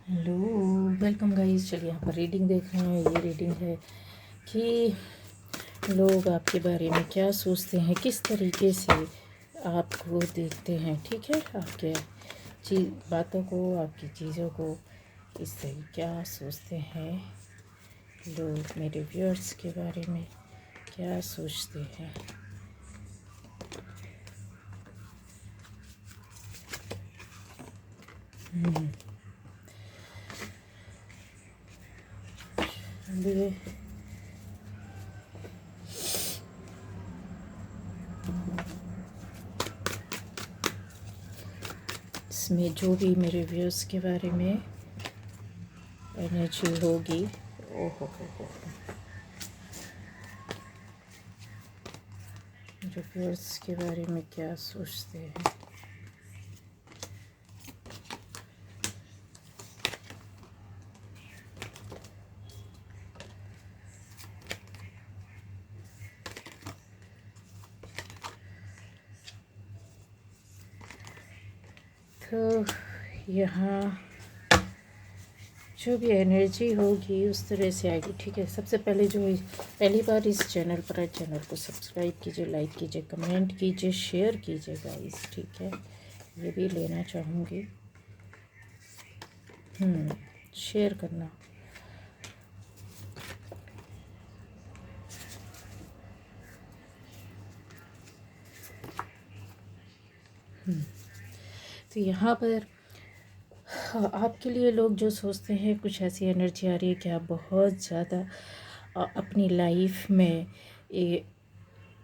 Hello, welcome guys. चलिए यहाँ पर रीडिंग देख रहे हैं। ये रीडिंग है कि लोग आपके बारे में क्या सोचते हैं, किस तरीके से आपको देखते हैं। ठीक है, आपके बातों को, आपकी चीज़ों को इस तरह क्या सोचते हैं लोग, मेरे व्यूअर्स के बारे में क्या सोचते हैं। ये इसमें जो भी मेरे व्यूअर्स के बारे में एनर्जी होगी, ओहो हो, मेरे व्यूअर्स के बारे में क्या सोचते हैं। तो यहाँ जो भी एनर्जी होगी उस तरह से आएगी। ठीक है, सबसे पहले जो पहली बार इस चैनल पर आए, चैनल को सब्सक्राइब कीजिए, लाइक कीजिए, कमेंट कीजिए, शेयर कीजिए गाइस। ठीक है, ये भी लेना चाहूँगी, शेयर करना। तो यहाँ पर आपके लिए लोग जो सोचते हैं, कुछ ऐसी एनर्जी आ रही है कि आप बहुत ज़्यादा अपनी लाइफ में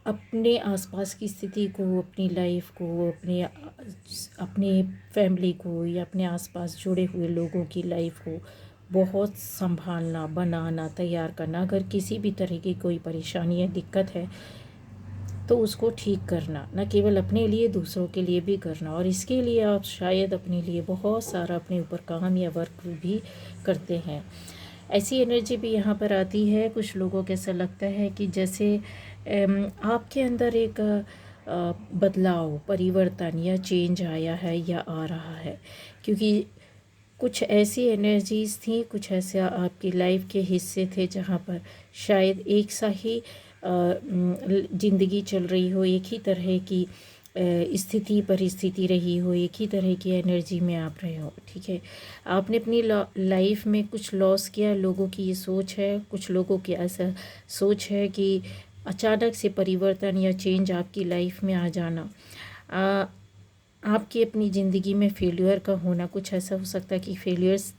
अपने आसपास की स्थिति को, अपनी लाइफ को, अपने फैमिली को या अपने आसपास जुड़े हुए लोगों की लाइफ को बहुत संभालना, बनाना, तैयार करना। अगर किसी भी तरह की कोई परेशानी या दिक्कत है तो उसको ठीक करना, न केवल अपने लिए, दूसरों के लिए भी करना। और इसके लिए आप शायद अपने लिए बहुत सारा अपने ऊपर काम या वर्क भी करते हैं। ऐसी एनर्जी भी यहाँ पर आती है। कुछ लोगों को ऐसा लगता है कि जैसे आपके अंदर एक बदलाव, परिवर्तन या चेंज आया है या आ रहा है, क्योंकि कुछ ऐसी एनर्जीज़ थी, कुछ ऐसे आपकी लाइफ के हिस्से थे जहाँ पर शायद एक सा ही ज़िंदगी चल रही हो, एक ही तरह की स्थिति परिस्थिति रही हो, एक ही तरह की एनर्जी में आप रहे हो। ठीक है, आपने अपनी लाइफ में कुछ लॉस किया। लोगों की ये सोच है, कुछ लोगों की ऐसा सोच है कि अचानक से परिवर्तन या चेंज आपकी लाइफ में आ जाना, आपकी अपनी ज़िंदगी में फेल्यूर का होना। कुछ ऐसा हो सकता है कि फेलियर्स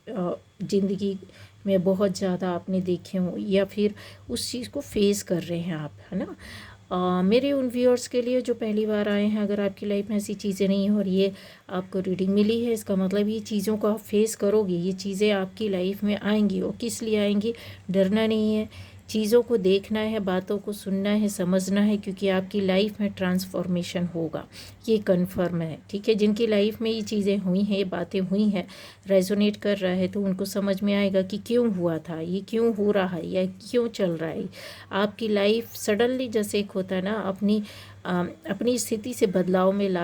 ज़िंदगी में बहुत ज़्यादा आपने देखे हों, या फिर उस चीज़ को फेस कर रहे हैं आप, है ना। मेरे उन व्यूअर्स के लिए जो पहली बार आए हैं, अगर आपकी लाइफ में ऐसी चीज़ें नहीं हो और ये आपको रीडिंग मिली है, इसका मतलब ये चीज़ों को आप फेस करोगे, ये चीज़ें आपकी लाइफ में आएंगी। और किस लिए आएंगी, डरना नहीं है, चीज़ों को देखना है, बातों को सुनना है, समझना है, क्योंकि आपकी लाइफ में ट्रांसफॉर्मेशन होगा, ये कन्फर्म है। ठीक है, जिनकी लाइफ में ये चीज़ें हुई हैं, ये बातें हुई हैं, रेजोनेट कर रहा है, तो उनको समझ में आएगा कि क्यों हुआ था, ये क्यों हो रहा है या क्यों चल रहा है। आपकी लाइफ सडनली जैसे एक होता है ना, अपनी स्थिति से बदलाव में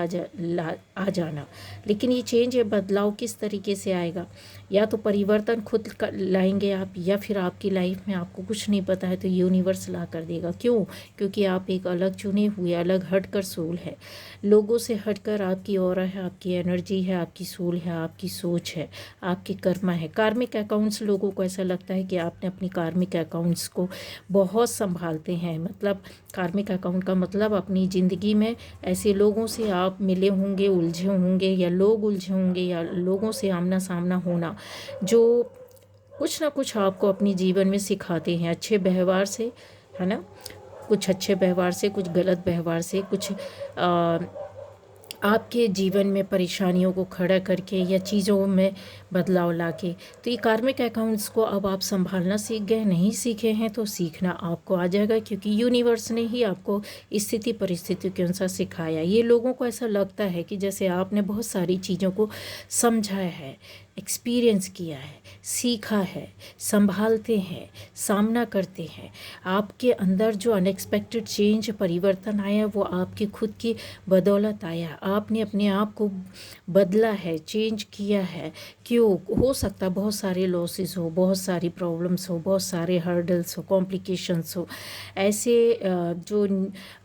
आ जाना। लेकिन ये चेंज या बदलाव किस तरीके से आएगा, या तो परिवर्तन खुद लाएंगे आप, या फिर आपकी लाइफ में आपको कुछ नहीं पता है तो यूनिवर्स ला कर देगा। क्यों? क्योंकि आप एक अलग चुने हुए, अलग हटकर सोल है, लोगों से हटकर आपकी ऑरा है, आपकी एनर्जी है, आपकी सोल है, आपकी सोच है, आपके कर्मा है। कार्मिक अकाउंट्स, लोगों को ऐसा लगता है कि आपने अपनी कार्मिक अकाउंट्स को बहुत संभालते हैं। मतलब कार्मिक अकाउंट का मतलब अपनी ज़िंदगी में ऐसे लोगों से आप मिले होंगे, उलझे होंगे, या लोग उलझे होंगे, या लोगों से आमना सामना होना, जो कुछ ना कुछ आपको अपनी जीवन में सिखाते हैं, अच्छे व्यवहार से, है ना। कुछ अच्छे व्यवहार से, कुछ गलत व्यवहार से, कुछ आपके जीवन में परेशानियों को खड़ा करके या चीज़ों में बदलाव लाके। तो ये कार्मिक अकाउंट्स को अब आप संभालना सीख गए, नहीं सीखे हैं तो सीखना आपको आ जाएगा, क्योंकि यूनिवर्स ने ही आपको स्थिति परिस्थिति के अनुसार सिखाया। ये लोगों को ऐसा लगता है कि जैसे आपने बहुत सारी चीज़ों को समझा है, एक्सपीरियंस किया है, सीखा है, संभालते हैं, सामना करते हैं। आपके अंदर जो अनएक्सपेक्टेड चेंज परिवर्तन आया वो आपकी खुद की बदौलत आया। आपने अपने आप को बदला है, चेंज किया है। क्यों? हो सकता है बहुत सारे लॉसेस हो, बहुत सारी प्रॉब्लम्स हो, बहुत सारे हर्डल्स हो, कॉम्प्लिकेशंस हो। ऐसे जो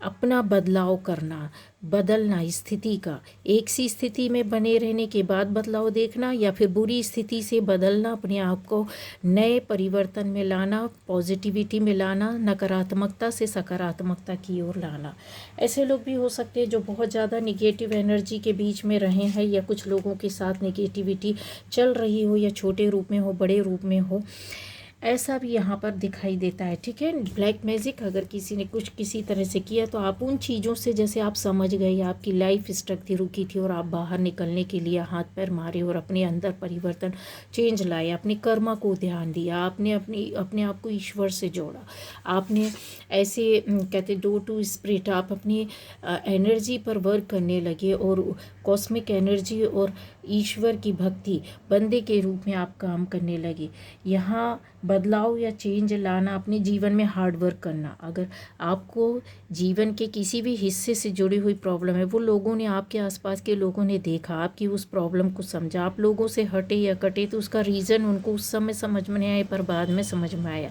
अपना बदलाव करना, बदलना स्थिति का, एक सी स्थिति में बने रहने के बाद बदलाव देखना, या फिर बुरी स्थिति से बदलना, अपने आप को नए परिवर्तन में लाना, पॉजिटिविटी में लाना, नकारात्मकता से सकारात्मकता की ओर लाना। ऐसे लोग भी हो सकते हैं जो बहुत ज़्यादा निगेटिव एनर्जी के बीच में रहे हैं, या कुछ लोगों के साथ निगेटिविटी चल रही हो, या छोटे रूप में हो, बड़े रूप में हो, ऐसा भी यहाँ पर दिखाई देता है। ठीक है, ब्लैक मैजिक अगर किसी ने कुछ किसी तरह से किया तो आप उन चीज़ों से, जैसे आप समझ गए आपकी लाइफ स्टक थी, रुकी थी, और आप बाहर निकलने के लिए हाथ पैर मारे और अपने अंदर परिवर्तन, चेंज लाए, अपने कर्मा को ध्यान दिया, आपने अपने आप को ईश्वर से जोड़ा, आपने ऐसे कहते डो टू स्पिरिट, आप अपनी एनर्जी पर वर्क करने लगे और कॉस्मिक एनर्जी और ईश्वर की भक्ति बंदे के रूप में आप काम करने लगे। यहाँ बदलाव या चेंज लाना, अपने जीवन में हार्ड वर्क करना। अगर आपको जीवन के किसी भी हिस्से से जुड़ी हुई प्रॉब्लम है, वो लोगों ने, आपके आसपास के लोगों ने देखा, आपकी उस प्रॉब्लम को समझा, आप लोगों से हटे या कटे तो उसका रीज़न उनको उस समय समझ में नहीं आया, पर बाद में समझ में आया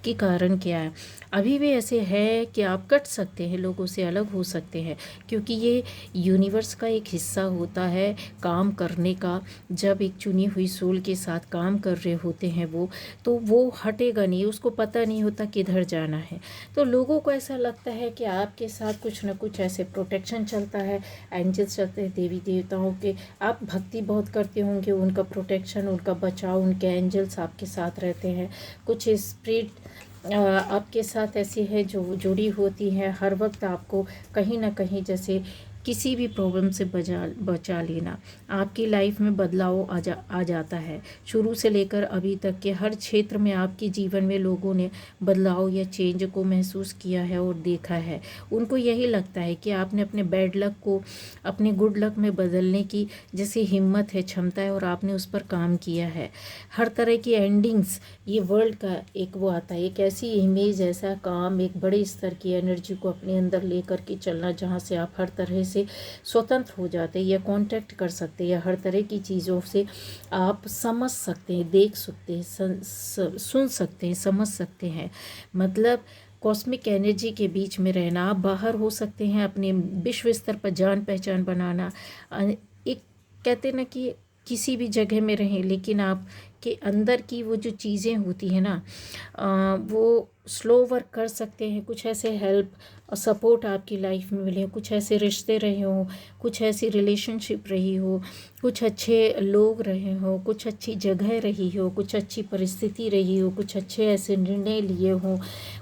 कि कारण क्या है। अभी भी ऐसे है कि आप कट सकते हैं, लोगों से अलग हो सकते हैं, क्योंकि ये यूनिवर्स का एक हिस्सा होता है काम करने का। जब एक चुनी हुई सोल के साथ काम कर रहे होते हैं तो वो हटेगा नहीं, उसको पता नहीं होता किधर जाना है। तो लोगों को ऐसा लगता है कि आपके साथ कुछ ना कुछ ऐसे प्रोटेक्शन चलता है, एंजल्स चलते हैं, देवी देवताओं के, आप भक्ति बहुत करते होंगे, उनका प्रोटेक्शन, उनका बचाव, उनके एंजल्स आपके साथ रहते हैं। कुछ स्पिरिट आपके साथ ऐसी है जो जुड़ी होती हैं, हर वक्त आपको कहीं ना कहीं जैसे किसी भी प्रॉब्लम से बचा लेना। आपकी लाइफ में बदलाव आ जाता है। शुरू से लेकर अभी तक के हर क्षेत्र में आपके जीवन में लोगों ने बदलाव या चेंज को महसूस किया है और देखा है। उनको यही लगता है कि आपने अपने बैड लक को अपने गुड लक में बदलने की जैसे हिम्मत है, क्षमता है, और आपने उस पर काम किया है। हर तरह की एंडिंग्स, ये वर्ल्ड का एक वो आता है, एक ऐसी इमेज, ऐसा काम, एक बड़े स्तर की एनर्जी को अपने अंदर लेकर के चलना, जहाँ से आप हर तरह से स्वतंत्र हो जाते हैं, या कांटेक्ट कर सकते हैं, या हर तरह की चीज़ों से आप समझ सकते हैं, देख सकते हैं, सुन सकते हैं, समझ सकते हैं। मतलब कॉस्मिक एनर्जी के बीच में रहना। आप बाहर हो सकते हैं, अपने विश्व स्तर पर जान पहचान बनाना। एक कहते ना कि किसी भी जगह में रहें, लेकिन आप के अंदर की वो जो चीज़ें होती हैं ना, वो स्लो वर्क कर सकते हैं। कुछ ऐसे हेल्प और सपोर्ट आपकी लाइफ में मिले, कुछ ऐसे रिश्ते रहे हों, कुछ ऐसी रिलेशनशिप रही हो, कुछ अच्छे लोग रहे हों, कुछ अच्छी जगह रही हो, कुछ अच्छी परिस्थिति रही हो, कुछ अच्छे ऐसे निर्णय लिए हों,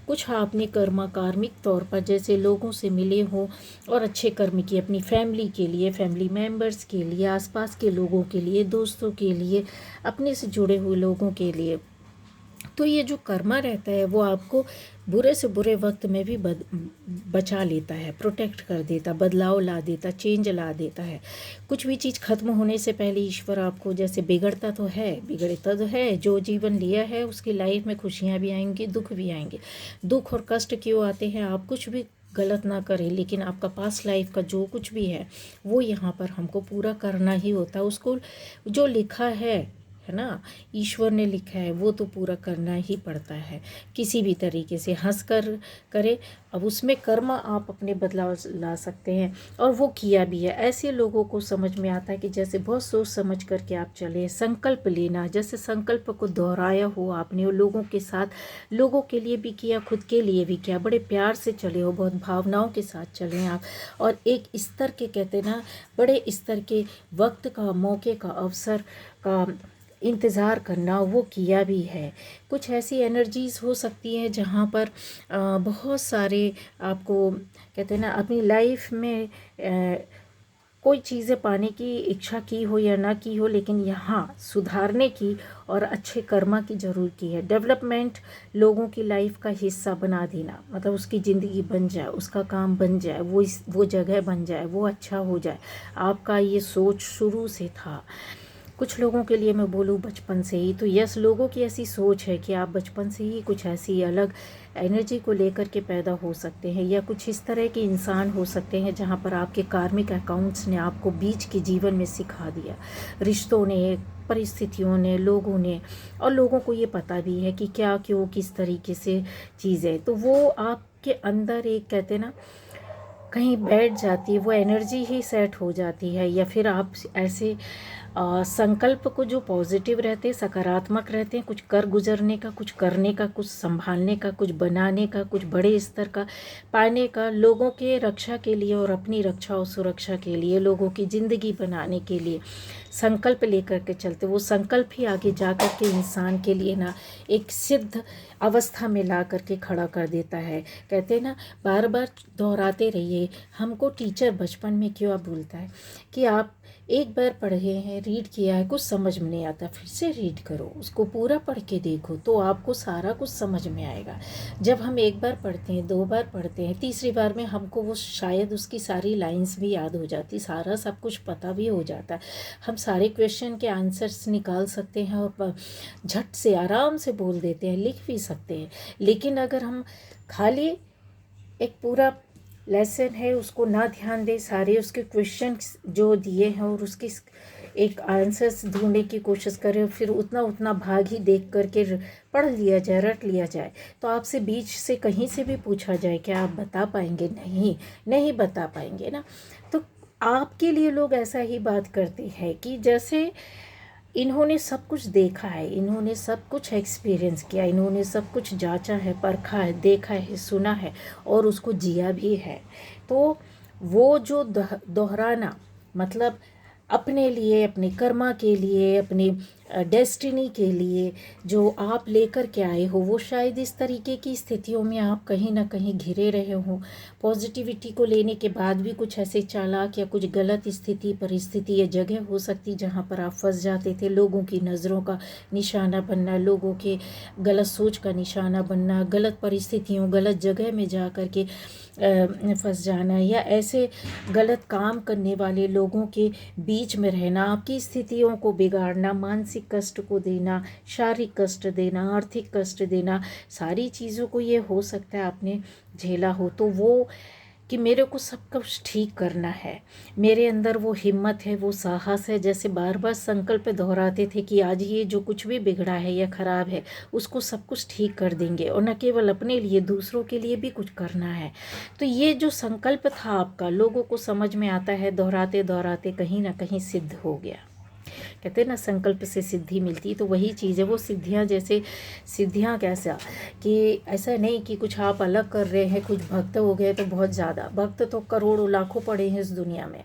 कुछ आपने कार्मिक तौर पर जैसे लोगों से मिले हों और अच्छे कर्म किए अपनी फैमिली के लिए, फैमिली मेम्बर्स के लिए, आसपास के लोगों के लिए, दोस्तों के लिए, अपने से जुड़े हुए लोगों के लिए। तो ये जो कर्मा रहता है वो आपको बुरे से बुरे वक्त में भी बचा लेता है, प्रोटेक्ट कर देता, बदलाव ला देता, चेंज ला देता है। कुछ भी चीज़ खत्म होने से पहले ईश्वर आपको जैसे बिगड़ता तो है, बिगड़ता तो है, जो जीवन लिया है उसकी लाइफ में खुशियाँ भी आएंगी, दुख भी आएंगे। दुख और कष्ट क्यों आते हैं? आप कुछ भी गलत ना करें, लेकिन आपका पास्ट लाइफ का जो कुछ भी है वो यहाँ पर हमको पूरा करना ही होता है। उसको जो लिखा है ना, ईश्वर ने लिखा है, वो तो पूरा करना ही पड़ता है, किसी भी तरीके से हंस कर करे। अब उसमें कर्म आप अपने बदलाव ला सकते हैं, और वो किया भी है। ऐसे लोगों को समझ में आता है कि जैसे बहुत सोच समझ करके आप चले, संकल्प लेना, जैसे संकल्प को दोहराया हो आपने, और लोगों के साथ, लोगों के लिए भी किया, खुद के लिए भी किया, बड़े प्यार से चले हो, बहुत भावनाओं के साथ चले आप, और एक स्तर के कहते ना, बड़े स्तर के वक्त का, मौके का, अवसर का इंतज़ार करना, वो किया भी है। कुछ ऐसी एनर्जीज़ हो सकती हैं जहाँ पर बहुत सारे आपको कहते हैं ना, अपनी लाइफ में कोई चीज़ें पाने की इच्छा की हो या ना की हो, लेकिन यहाँ सुधारने की और अच्छे कर्मा की ज़रूर की है। डेवलपमेंट, लोगों की लाइफ का हिस्सा बना देना, मतलब उसकी ज़िंदगी बन जाए, उसका काम बन जाए, वो जगह बन जाए, वो अच्छा हो जाए। आपका ये सोच शुरू से था। कुछ लोगों के लिए मैं बोलूँ बचपन से ही, तो यस, लोगों की ऐसी सोच है कि आप बचपन से ही कुछ ऐसी अलग एनर्जी को लेकर के पैदा हो सकते हैं, या कुछ इस तरह के इंसान हो सकते हैं जहाँ पर आपके कार्मिक अकाउंट्स ने आपको बीच के जीवन में सिखा दिया, रिश्तों ने, परिस्थितियों ने, लोगों ने, और लोगों को ये पता भी है कि क्या क्यों किस तरीके से चीज़ें, तो वो आपके अंदर एक, कहते हैं ना, कहीं बैठ जाती है, वो एनर्जी ही सेट हो जाती है। या फिर आप ऐसे संकल्प को जो पॉजिटिव रहते हैं, सकारात्मक रहते हैं, कुछ कर गुजरने का, कुछ करने का, कुछ संभालने का, कुछ बनाने का, कुछ बड़े स्तर का पाने का, लोगों के रक्षा के लिए और अपनी रक्षा और सुरक्षा के लिए, लोगों की ज़िंदगी बनाने के लिए संकल्प लेकर के चलते, वो संकल्प ही आगे जा कर के इंसान के लिए ना एक सिद्ध अवस्था में ला करके खड़ा कर देता है। कहते हैं ना, बार बार दोहराते रहिए। हमको टीचर बचपन में क्यों बोलता है कि आप एक बार पढ़े हैं, रीड किया है, कुछ समझ में नहीं आता, फिर से रीड करो, उसको पूरा पढ़ के देखो, तो आपको सारा कुछ समझ में आएगा। जब हम एक बार पढ़ते हैं, दो बार पढ़ते हैं, तीसरी बार में हमको वो शायद उसकी सारी लाइंस भी याद हो जाती, सारा सब कुछ पता भी हो जाता है, हम सारे क्वेश्चन के आंसर्स निकाल सकते हैं और झट से आराम से बोल देते हैं, लिख भी सकते हैं। लेकिन अगर हम खाली एक पूरा लेसन है उसको ना ध्यान दें, सारे उसके क्वेश्चन जो दिए हैं और उसकी एक आंसर्स ढूंढने की कोशिश करें, फिर उतना उतना भाग ही देख करके पढ़ लिया जाए, रट लिया जाए, तो आपसे बीच से कहीं से भी पूछा जाए क्या आप बता पाएंगे? नहीं बता पाएंगे ना। तो आपके लिए लोग ऐसा ही बात करते हैं कि जैसे इन्होंने सब कुछ देखा है, इन्होंने सब कुछ एक्सपीरियंस किया, इन्होंने सब कुछ जांचा है, परखा है, देखा है, सुना है और उसको जिया भी है। तो वो जो दोहराना, मतलब अपने लिए, अपने कर्मा के लिए, अपने डेस्टिनी के लिए जो आप लेकर के आए हो, वो शायद इस तरीके की स्थितियों में आप कहीं ना कहीं घिरे रहे हो। पॉजिटिविटी को लेने के बाद भी कुछ ऐसे चालाक या कुछ गलत स्थिति, परिस्थिति या जगह हो सकती जहाँ पर आप फंस जाते थे, लोगों की नज़रों का निशाना बनना, लोगों के गलत सोच का निशाना बनना, गलत परिस्थितियों, गलत जगह में जा कर के फंस जाना, या ऐसे गलत काम करने वाले लोगों के बीच में रहना, आपकी स्थितियों को बिगाड़ना, मानसिक कष्ट को देना, शारीरिक कष्ट देना, आर्थिक कष्ट देना, सारी चीज़ों को ये हो सकता है आपने झेला हो। तो वो कि मेरे को सब कुछ ठीक करना है, मेरे अंदर वो हिम्मत है, वो साहस है, जैसे बार बार संकल्प दोहराते थे कि आज ये जो कुछ भी बिगड़ा है या ख़राब है उसको सब कुछ ठीक कर देंगे, और न केवल अपने लिए, दूसरों के लिए भी कुछ करना है। तो ये जो संकल्प था आपका, लोगों को समझ में आता है, दोहराते दोहराते कहीं ना कहीं सिद्ध हो गया। कहते हैं ना, संकल्प से सिद्धि मिलती, तो वही चीज़ है। वो सिद्धियाँ, जैसे सिद्धियाँ कैसा कि ऐसा नहीं कि कुछ आप अलग कर रहे हैं, कुछ भक्त हो गए तो बहुत ज़्यादा, भक्त तो करोड़ों लाखों पड़े हैं इस दुनिया में,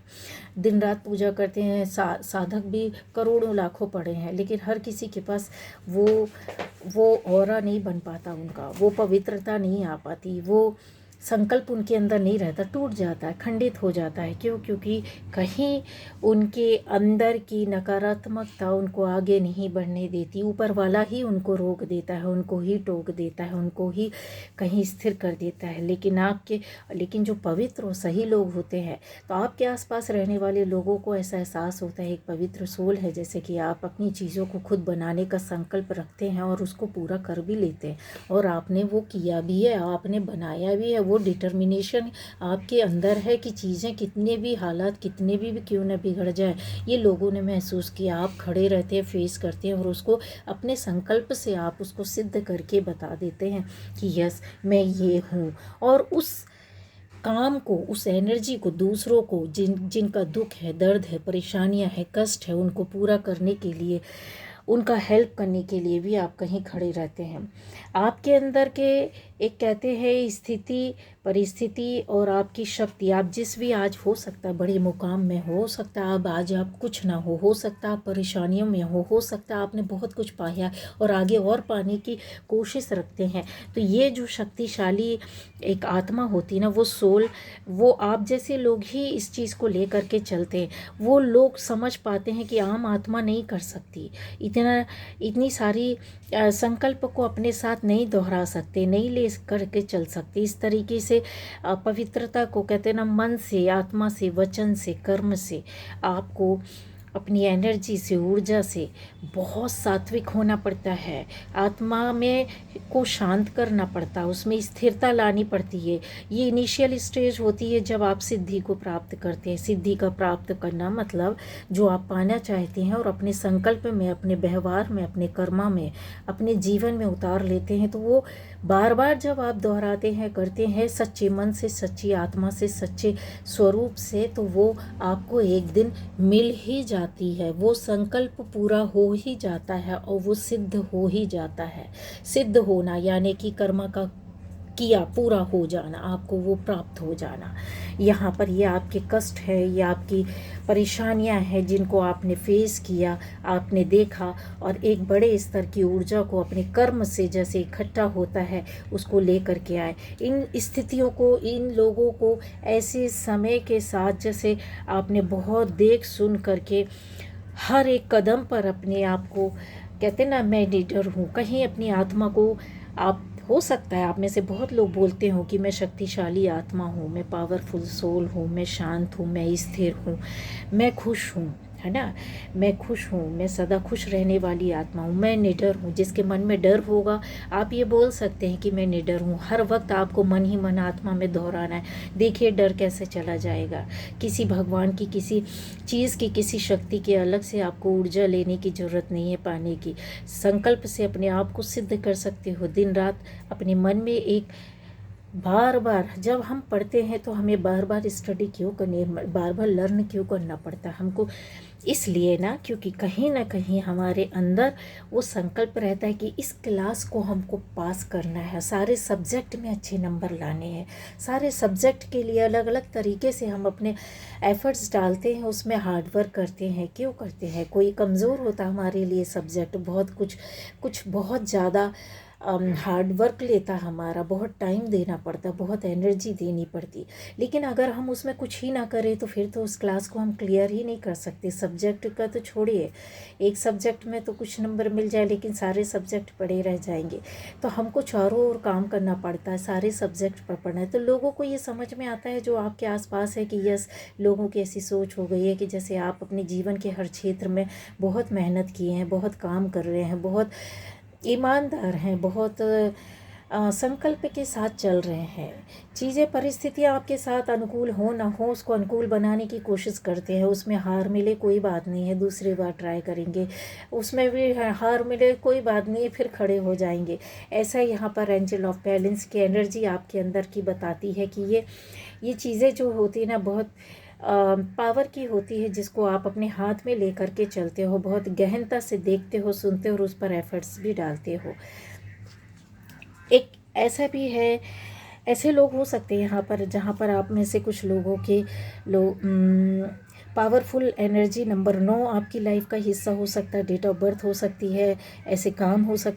दिन रात पूजा करते हैं, साधक भी करोड़ों लाखों पड़े हैं, लेकिन हर किसी के पास वो ऑरा नहीं बन पाता उनका, वो पवित्रता नहीं आ पाती, वो संकल्प उनके अंदर नहीं रहता, टूट जाता है, खंडित हो जाता है। क्यों? क्योंकि कहीं उनके अंदर की नकारात्मकता उनको आगे नहीं बढ़ने देती, ऊपर वाला ही उनको रोक देता है, उनको ही टोक देता है, उनको ही कहीं स्थिर कर देता है। लेकिन जो पवित्र और सही लोग होते हैं, तो आपके आसपास रहने वाले लोगों को ऐसा एहसास होता है, एक पवित्र सोल है, जैसे कि आप अपनी चीज़ों को खुद बनाने का संकल्प रखते हैं और उसको पूरा कर भी लेते हैं, और आपने वो किया भी है, आपने बनाया भी है, वो डिटर्मिनेशन आपके अंदर है कि चीज़ें कितने भी हालात कितने भी क्यों न बिगड़ जाए, ये लोगों ने महसूस किया, आप खड़े रहते हैं, फेस करते हैं, और उसको अपने संकल्प से आप उसको सिद्ध करके बता देते हैं कि यस मैं ये हूँ। और उस काम को, उस एनर्जी को दूसरों को, जिनका दुख है, दर्द है, परेशानियां है, कष्ट है, उनको पूरा करने के लिए, उनका हेल्प करने के लिए भी आप कहीं खड़े रहते हैं। आपके अंदर के एक, कहते हैं, स्थिति, परिस्थिति और आपकी शक्ति, आप जिस भी आज हो सकता है बड़े मुकाम में, हो सकता है अब आज आप कुछ ना हो सकता है आप परेशानियों में हो सकता है आपने बहुत कुछ पाया और आगे और पाने की कोशिश रखते हैं। तो ये जो शक्तिशाली एक आत्मा होती है ना, वो सोल, वो आप जैसे लोग ही इस चीज़ को ले करके चलते हैं। वो लोग समझ पाते हैं कि आम आत्मा नहीं कर सकती, इतनी सारी संकल्प को अपने साथ नहीं दोहरा सकते, नहीं ले करके चल सकते। इस तरीके से पवित्रता को, कहते हैं ना, मन से, आत्मा से, वचन से, कर्म से आपको अपनी एनर्जी से, ऊर्जा से बहुत सात्विक होना पड़ता है। आत्मा में को शांत करना पड़ता है, उसमें स्थिरता लानी पड़ती है। ये इनिशियल स्टेज होती है जब आप सिद्धि को प्राप्त करते हैं। सिद्धि का प्राप्त करना मतलब जो आप पाना चाहते हैं और अपने संकल्प में, अपने व्यवहार में, अपने कर्मा में, अपने जीवन में उतार लेते हैं, तो वो बार बार जब आप दोहराते हैं, करते हैं सच्चे मन से, सच्ची आत्मा से, सच्चे स्वरूप से, तो वो आपको एक दिन मिल ही जाती है। वो संकल्प पूरा हो ही जाता है और वो सिद्ध हो ही जाता है। सिद्ध होना यानी कि कर्म का किया पूरा हो जाना, आपको वो प्राप्त हो जाना। यहाँ पर ये आपके कष्ट है, ये आपकी परेशानियाँ हैं जिनको आपने फेस किया, आपने देखा और एक बड़े स्तर की ऊर्जा को अपने कर्म से जैसे इकट्ठा होता है उसको लेकर के आए। इन स्थितियों को, इन लोगों को ऐसे समय के साथ जैसे आपने बहुत देख सुन करके हर एक कदम पर अपने आप को, कहते ना मैं लीडर हूँ, कहीं अपनी आत्मा को आप, हो सकता है आप में से बहुत लोग बोलते हो कि मैं शक्तिशाली आत्मा हूँ, मैं पावरफुल सोल हूँ, मैं शांत हूँ, मैं स्थिर हूँ, मैं खुश हूँ, है ना, मैं खुश हूँ, मैं सदा खुश रहने वाली आत्मा हूँ, मैं निडर हूँ। जिसके मन में डर होगा आप ये बोल सकते हैं कि मैं निडर हूँ। हर वक्त आपको मन ही मन आत्मा में दोहराना है। देखिए डर कैसे चला जाएगा। किसी भगवान की, किसी चीज़ की, किसी शक्ति के अलग से आपको ऊर्जा लेने की ज़रूरत नहीं है पाने की। संकल्प से अपने आप को सिद्ध कर सकते हो। दिन रात अपने मन में एक बार बार, जब हम पढ़ते हैं तो हमें बार बार स्टडी क्यों करनी, बार बार लर्न क्यों करना पड़ता है हमको? इसलिए ना, क्योंकि कहीं ना कहीं हमारे अंदर वो संकल्प रहता है कि इस क्लास को हमको पास करना है, सारे सब्जेक्ट में अच्छे नंबर लाने हैं। सारे सब्जेक्ट के लिए अलग अलग तरीके से हम अपने एफर्ट्स डालते हैं, उसमें हार्ड वर्क करते हैं। क्यों करते हैं? कोई कमज़ोर होता हमारे लिए सब्जेक्ट, बहुत कुछ बहुत ज़्यादा हार्ड वर्क लेता हमारा, बहुत टाइम देना पड़ता, बहुत एनर्जी देनी पड़ती। लेकिन अगर हम उसमें कुछ ही ना करें तो फिर तो उस क्लास को हम क्लियर ही नहीं कर सकते। सब्जेक्ट का तो छोड़िए, एक सब्जेक्ट में तो कुछ नंबर मिल जाए लेकिन सारे सब्जेक्ट पढ़े रह जाएंगे। तो हमको चारों ओर काम करना पड़ता है, सारे सब्जेक्ट पर पढ़ना है। तो लोगों को ये समझ में आता है जो आपके आसपास है कि यस, लोगों की ऐसी सोच हो गई है कि जैसे आप अपने जीवन के हर क्षेत्र में बहुत मेहनत किए हैं, बहुत काम कर रहे हैं, बहुत ईमानदार हैं, बहुत संकल्प के साथ चल रहे हैं। चीज़ें, परिस्थितियाँ आपके साथ अनुकूल हो ना हो, उसको अनुकूल बनाने की कोशिश करते हैं। उसमें हार मिले कोई बात नहीं है, दूसरी बार ट्राई करेंगे। उसमें भी हार मिले कोई बात नहीं है, फिर खड़े हो जाएंगे। ऐसा यहाँ पर एंजल ऑफ बैलेंस की एनर्जी आपके अंदर की बताती है कि ये चीज़ें जो होती है ना, बहुत पावर की होती है, जिसको आप अपने हाथ में लेकर के चलते हो, बहुत गहनता से देखते हो, सुनते हो और उस पर एफर्ट्स भी डालते हो। एक ऐसा भी है, ऐसे लोग हो सकते हैं यहाँ पर जहाँ पर आप में से कुछ लोगों के पावरफुल एनर्जी नंबर 9 आपकी लाइफ का हिस्सा हो सकता है, डेट ऑफ बर्थ हो सकती है, ऐसे काम हो सकते